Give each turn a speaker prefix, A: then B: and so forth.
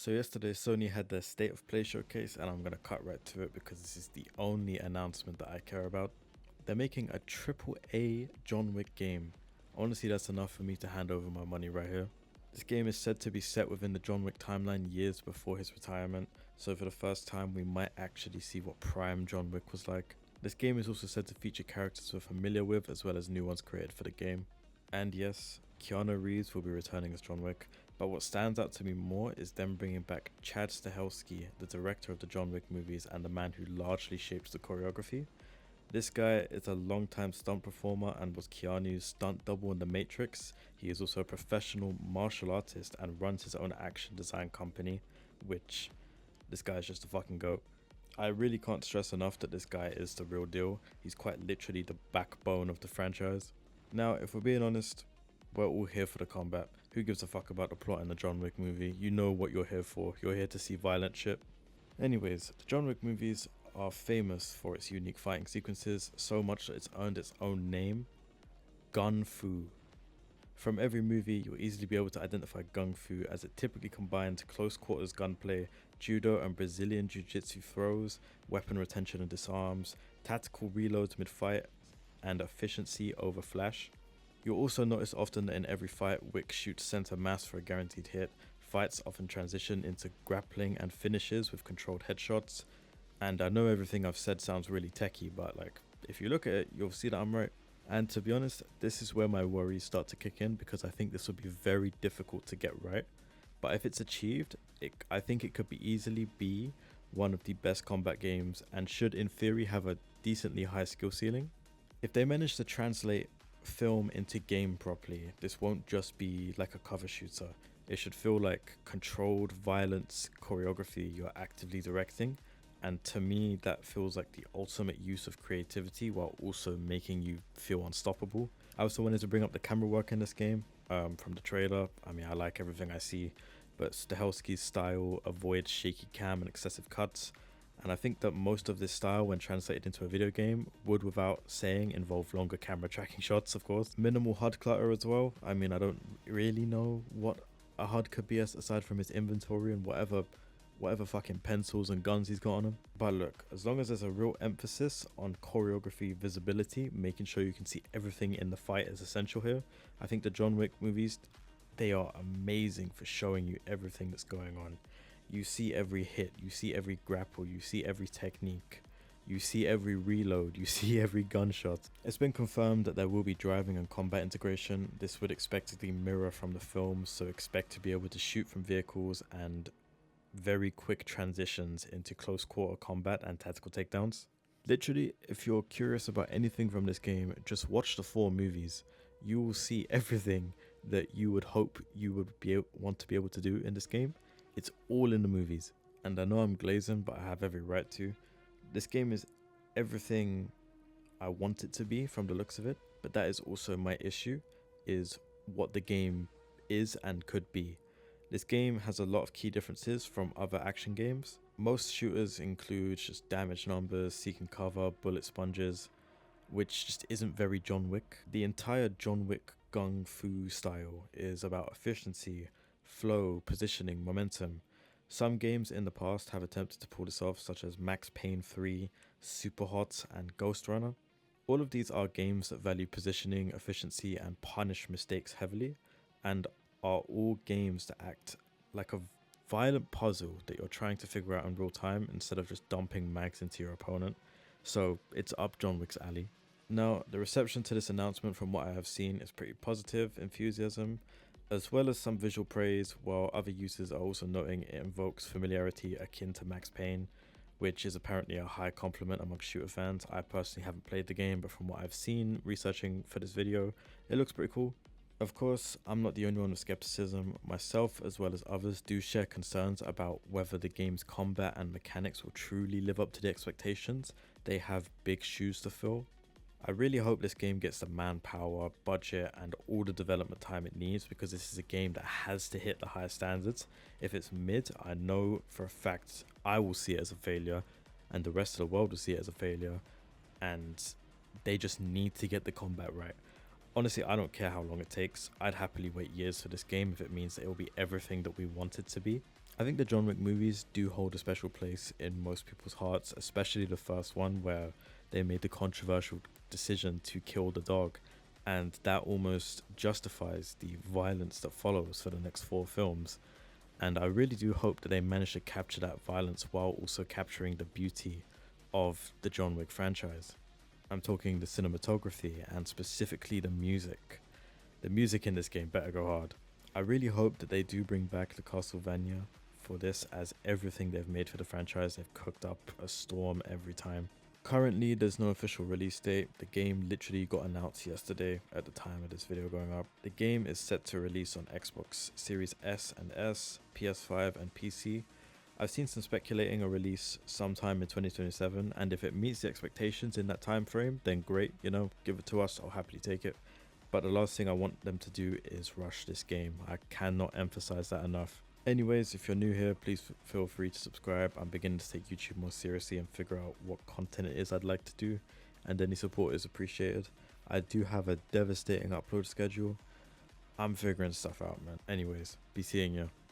A: So yesterday Sony had their State of Play showcase, and I'm going to cut right to it because this is the only announcement that I care about. They're making a AAA John Wick game. Honestly, that's enough for me to hand over my money right here. This game is said to be set within the John Wick timeline years before his retirement, so for the first time we might actually see what prime John Wick was like. This game is also said to feature characters we're familiar with as well as new ones created for the game. And yes, Keanu Reeves will be returning as John Wick, but what stands out to me more is them bringing back Chad Stahelski, the director of the John Wick movies and the man who largely shapes the choreography. This guy is a long-time stunt performer and was Keanu's stunt double in The Matrix. He is also a professional martial artist and runs his own action design company, which this guy is just a fucking goat. I really can't stress enough that this guy is the real deal. He's quite literally the backbone of the franchise. Now, if we're being honest, we're all here for the combat. Who gives a fuck about the plot in the John Wick movie? You know what you're here for. You're here to see violent shit. Anyways, the John Wick movies are famous for its unique fighting sequences, so much that it's earned its own name, Gun Fu. From every movie, you'll easily be able to identify Gung Fu as it typically combines close quarters gunplay, judo and Brazilian jiu-jitsu throws, weapon retention and disarms, tactical reloads mid-fight, and efficiency over flash. You'll also notice often that in every fight, Wick shoots center mass for a guaranteed hit. Fights often transition into grappling and finishes with controlled headshots. And I know everything I've said sounds really techie, but if you look at it, you'll see that I'm right. And to be honest, this is where my worries start to kick in because I think this will be very difficult to get right. But if it's achieved, I think it could easily be one of the best combat games and should in theory have a decently high skill ceiling. If they manage to translate film into game properly, this won't just be like a cover shooter. It should feel like controlled violence choreography you're actively directing, and to me that feels like the ultimate use of creativity while also making you feel unstoppable. I also wanted to bring up the camera work in this game. From the trailer, I like everything I see, but Stahelski's style avoids shaky cam and excessive cuts. And I think that most of this style, when translated into a video game, would without saying involve longer camera tracking shots, of course. Minimal HUD clutter as well. I don't really know what a HUD could be aside from his inventory and whatever fucking pencils and guns he's got on him. But look, as long as there's a real emphasis on choreography visibility, making sure you can see everything in the fight is essential here. I think the John Wick movies, they are amazing for showing you everything that's going on. You see every hit, you see every grapple, you see every technique, you see every reload, you see every gunshot. It's been confirmed that there will be driving and combat integration. This would expectedly mirror from the film, so expect to be able to shoot from vehicles and very quick transitions into close quarter combat and tactical takedowns. Literally, if you're curious about anything from this game, just watch the 4 movies. You will see everything that you would hope you would want to be able to do in this game. It's all in the movies, and I know I'm glazing, but I have every right to. This game is everything I want it to be from the looks of it, but that is also my issue, is what the game is and could be. This game has a lot of key differences from other action games. Most shooters include just damage numbers, seeking cover, bullet sponges, which just isn't very John Wick. The entire John Wick Gung Fu style is about efficiency, flow, positioning, momentum. Some games in the past have attempted to pull this off, such as Max Payne 3, Superhot, and Ghost Runner. All of these are games that value positioning, efficiency, and punish mistakes heavily, and are all games that act like a violent puzzle that you're trying to figure out in real time instead of just dumping mags into your opponent. So it's up John Wick's alley. Now, the reception to this announcement from what I have seen is pretty positive enthusiasm, as well as some visual praise, while other users are also noting it invokes familiarity akin to Max Payne, which is apparently a high compliment among shooter fans. I personally haven't played the game, but from what I've seen researching for this video, it looks pretty cool. Of course, I'm not the only one with skepticism. Myself, as well as others, do share concerns about whether the game's combat and mechanics will truly live up to the expectations. They have big shoes to fill. I really hope this game gets the manpower, budget, and all the development time it needs, because this is a game that has to hit the highest standards. If it's mid, I know for a fact I will see it as a failure, and the rest of the world will see it as a failure, and they just need to get the combat right. Honestly, I don't care how long it takes. I'd happily wait years for this game if it means that it will be everything that we want it to be. I think the John Wick movies do hold a special place in most people's hearts, especially the first one where they made the controversial decision to kill the dog, and that almost justifies the violence that follows for the next four films. And I really do hope that they manage to capture that violence while also capturing the beauty of the John Wick franchise. I'm talking the cinematography and specifically the music. The music in this game better go hard. I really hope that they do bring back the Castlevania for this, as everything they've made for the franchise, they've cooked up a storm every time. Currently, there's no official release date. The game literally got announced yesterday at the time of this video going up. The game is set to release on Xbox Series S and S, PS5 and PC. I've seen some speculating a release sometime in 2027, and if it meets the expectations in that time frame, then great, give it to us, I'll happily take it. But the last thing I want them to do is rush this game. I cannot emphasize that enough. Anyways, if you're new here, please feel free to subscribe. I'm beginning to take YouTube more seriously and figure out what content it is I'd like to do, and any support is appreciated. I do have a devastating upload schedule. I'm figuring stuff out, man. Anyways, be seeing you.